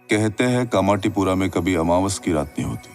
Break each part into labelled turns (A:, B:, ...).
A: कहते हैं कामाटीपुरा में कभी अमावस की रात नहीं होती,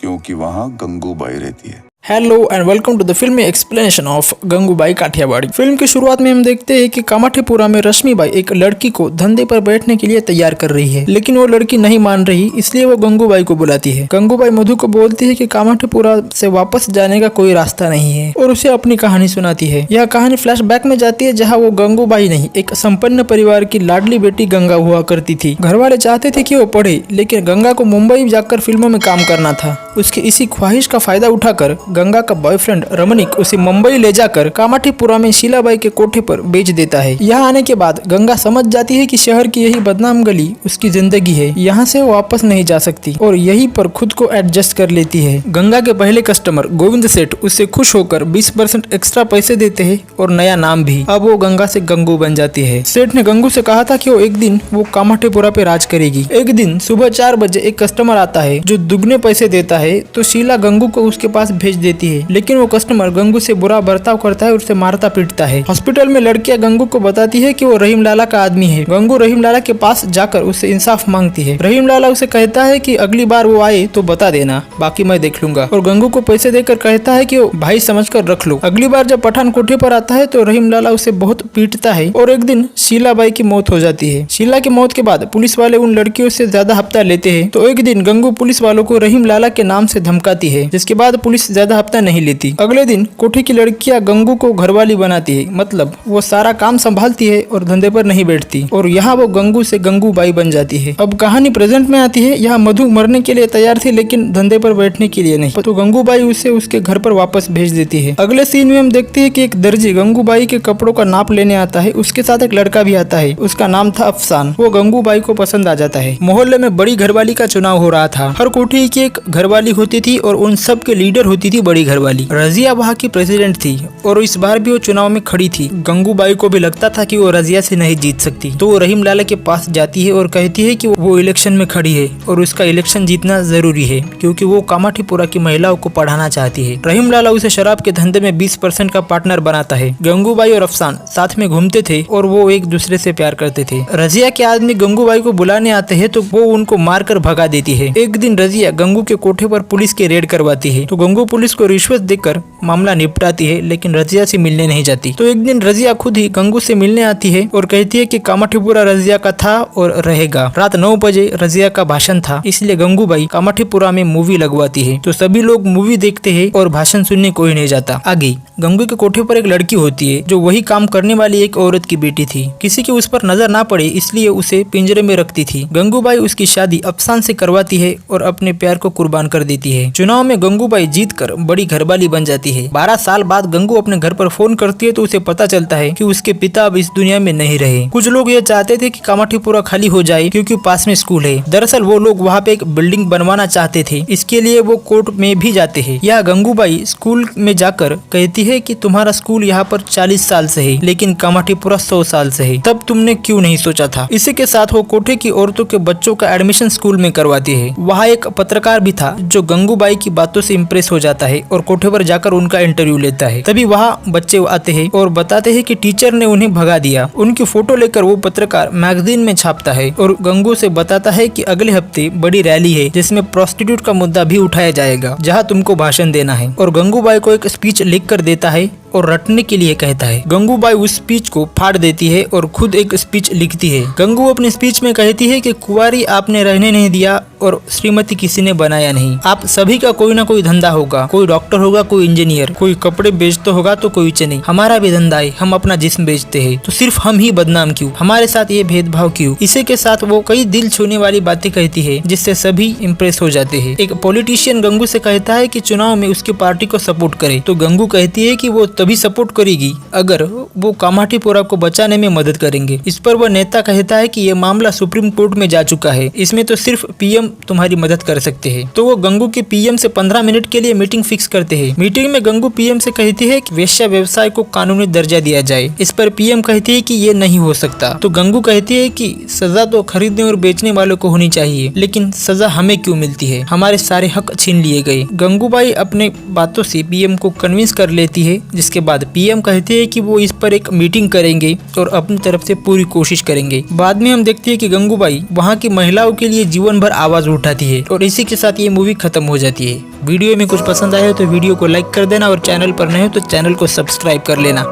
A: क्योंकि वहाँ गंगूबाई रहती है।
B: Hello and welcome to the filmy explanation of Gangubai Kathiawadi. Film की शुरुआत में हम देखते हैं कि कामाठीपुरा में रश्मिबाई एक लड़की को धंधे पर बैठने के लिए तैयार कर रही है, लेकिन वो लड़की नहीं मान रही, इसलिए वो गंगूबाई को बुलाती है। गंगूबाई मधु को बोलती है कि कामाठीपुरा से वापस जाने का कोई रास्ता नहीं है और उसे अपनी कहानी सुनाती है। यह कहानी फ्लैशबैक में जाती है, जहाँ वो गंगूबाई नहीं, एक संपन्न परिवार की लाडली बेटी गंगा हुआ करती थी। घर वाले चाहते थे कि वो पढ़े, लेकिन गंगा को मुंबई जाकर फिल्मों में काम करना था। उसकी इसी ख्वाहिश का फायदा उठाकर गंगा का बॉयफ्रेंड रमनिक उसे मुंबई ले जाकर कामाठीपुरा में शीलाबाई के कोठे पर बेच देता है। यहाँ आने के बाद गंगा समझ जाती है कि शहर की यही बदनाम गली उसकी जिंदगी है, यहाँ से वो वापस नहीं जा सकती और यहीं पर खुद को एडजस्ट कर लेती है। गंगा के पहले कस्टमर गोविंद सेठ उससे खुश होकर 20% एक्स्ट्रा पैसे देते हैं और नया नाम भी। अब वो गंगा से गंगू बन जाती है। सेठ ने गंगू से कहा था कि वो एक दिन वो कामाठीपुरा पे राज करेगी। एक दिन सुबह 4 बजे एक कस्टमर आता है जो दुगने पैसे देता है, तो शीला गंगू को उसके पास भेज देती है, लेकिन वो कस्टमर गंगू से बुरा बर्ताव करता है और उसे मारता पीटता है। हॉस्पिटल में लड़कियां गंगू को बताती है कि वो रहीम लाला का आदमी है। गंगू रहीम लाला के पास जाकर उससे इंसाफ मांगती है। रहीम लाला उसे कहता है कि अगली बार वो आए तो बता देना, बाकी मैं देख लूंगा, और गंगू को पैसे देकर कहता है कि वो भाई समझकर रख लो। अगली बार जब पठान कोठे पर आता है तो रहीम लाला उसे बहुत पीटता है और एक दिन शीलाबाई की मौत हो जाती है। शीला की मौत के बाद पुलिस वाले उन लड़कियों से ज्यादा हफ्ता लेते हैं, तो एक दिन गंगू पुलिस वालों को रहीम लाला के नाम से धमकाती है, जिसके बाद पुलिस ज्यादा हफ्ता नहीं लेती। अगले दिन कोठे की लड़कियां गंगू को घरवाली बनाती है, मतलब वो सारा काम संभालती है और धंधे पर नहीं बैठती, और यहाँ वो गंगू से गंगूबाई बन जाती है। अब कहानी प्रेजेंट में आती है। यहाँ मधु मरने के लिए तैयार थी, लेकिन धंधे पर बैठने के लिए नहीं, तो गंगूबाई उसे उसके घर पर वापस भेज देती है। अगले सीन में हम देखते हैं कि एक दर्जी गंगूबाई के कपड़ों का नाप लेने आता है। उसके साथ एक लड़का भी आता है, उसका नाम था अफसान। वो गंगूबाई को पसंद आ जाता है। मोहल्ले में बड़ी घरवाली का चुनाव हो रहा था। हर कोठी की एक घरवाली होती थी और उन सब के लीडर होती थी बड़ी घरवाली। रजिया वहाँ की प्रेसिडेंट थी और इस बार भी वो चुनाव में खड़ी थी। गंगूबाई को भी लगता था कि वो रजिया से नहीं जीत सकती, तो वो रहीम लाला के पास जाती है और कहती है कि वो इलेक्शन में खड़ी है और उसका इलेक्शन जीतना जरूरी है, क्योंकि वो कामाठीपुरा की महिलाओं को पढ़ाना चाहती है। रहीम लाला उसे शराब के धंधे में 20% का पार्टनर बनाता है। गंगूबाई और अफसान साथ में घूमते थे और वो एक दूसरे से प्यार करते थे। रजिया के आदमी गंगूबाई को बुलाने आते हैं, तो वो उनको मारकर भगा देती है। एक दिन रजिया गंगू के कोठे पर पुलिस के रेड करवाती है, तो गंगू पुलिस को रिश्वत देकर मामला निपटाती है, लेकिन रजिया से मिलने नहीं जाती। तो एक दिन रजिया खुद ही गंगू से मिलने आती है और कहती है कि कामाठीपुरा रजिया का था और रहेगा। रात 9 बजे रजिया का भाषण था, इसलिए गंगूबाई कामाठीपुरा में मूवी लगवाती है, तो सभी लोग मूवी देखते हैं और भाषण सुनने कोई नहीं जाता। आगे गंगू के कोठे पर एक लड़की होती है जो वही काम करने वाली एक औरत की बेटी थी। किसी की उस पर नजर ना पड़े इसलिए उसे पिंजरे में रखती थी। गंगूबाई उसकी शादी अफसान से करवाती है और अपने प्यार को कुर्बान कर देती है। चुनाव में गंगूबाई जीतकर बड़ी घरवाली बन जाती है। 12 साल बाद गंगू अपने घर पर फोन करती है, तो उसे पता चलता है कि उसके पिता अब इस दुनिया में नहीं रहे। कुछ लोग ये चाहते थे कि कामाठीपुरा खाली हो जाए क्योंकि पास में स्कूल है। दरअसल वो लोग वहाँ पे एक बिल्डिंग बनवाना चाहते थे, इसके लिए वो कोर्ट में भी जाते हैं। यह गंगूबाई स्कूल में जाकर कहती है कि तुम्हारा स्कूल यहाँ पर 40 साल से है, लेकिन कामाठीपुरा 100 साल से है, तब तुमने क्यों नहीं सोचा था। इसी के साथ वो कोठे की औरतों के बच्चों का एडमिशन स्कूल में करवाती है। वहाँ एक पत्रकार भी था जो गंगूबाई की बातों से इम्प्रेस हो जाता है और कोठे पर जाकर उनका इंटरव्यू लेता है। तभी वहाँ बच्चे आते हैं और बताते हैं कि टीचर ने उन्हें भगा दिया। उनकी फोटो लेकर वो पत्रकार मैगजीन में छापता है और गंगू से बताता है कि अगले हफ्ते बड़ी रैली है जिसमें प्रोस्टिट्यूट का मुद्दा भी उठाया जाएगा, जहाँ तुमको भाषण देना है। और गंगूबाई को एक स्पीच लिख कर देता है और रटने के लिए कहता है। गंगूबाई उस स्पीच को फाड़ देती है और खुद एक स्पीच लिखती है। गंगू अपनी स्पीच में कहती है कि कुंवारी आपने रहने नहीं दिया और श्रीमती किसी ने बनाया नहीं। आप सभी का कोई ना कोई धंधा होगा, कोई डॉक्टर होगा, कोई इंजीनियर, कोई कपड़े बेचता होगा तो कोई चने। हमारा भी धंधा है, हम अपना जिस्म बेचते हैं, तो सिर्फ हम ही बदनाम क्यों, हमारे साथ ये भेदभाव क्यों। इसी के साथ वो कई दिल छूने वाली बातें कहती है जिससे सभी इम्प्रेस हो जाते हैं। एक पॉलिटिशियन गंगू से कहता है कि चुनाव में उसकी पार्टी को सपोर्ट करे, तो गंगू कहती है कि वो तभी सपोर्ट करेगी अगर वो कामाठीपुरा को बचाने में मदद करेंगे। इस पर वह नेता कहता है कि यह मामला सुप्रीम कोर्ट में जा चुका है, इसमें तो सिर्फ पीएम तुम्हारी मदद कर सकते हैं। तो वो गंगू की पीएम से 15 मिनट के लिए मीटिंग फिक्स करते हैं। मीटिंग में गंगू पीएम से कहती है कि वेश्या व्यवसाय को कानूनी दर्जा दिया जाए। इस पर पीएम कहती है कि ये नहीं हो सकता। तो गंगू कहती है कि सजा तो खरीदने और बेचने वालों को होनी चाहिए, लेकिन सजा हमें क्यों मिलती है? हमारे सारे हक छीन लिए गए। गंगूबाई अपने बातों से पीएम को कन्विंस कर लेती है, जिसके बाद पीएम कहते हैं कि वो इस पर एक मीटिंग करेंगे और अपनी तरफ से पूरी कोशिश करेंगे। बाद में हम देखते हैं कि गंगूबाई वहाँ की महिलाओं के लिए जीवन भर आवाज उठाती है और इसी के साथ ये मूवी खत्म हो जाती है। वीडियो में कुछ पसंद आया हो तो वीडियो को लाइक कर देना और चैनल पर नए हो तो चैनल को सब्सक्राइब कर लेना।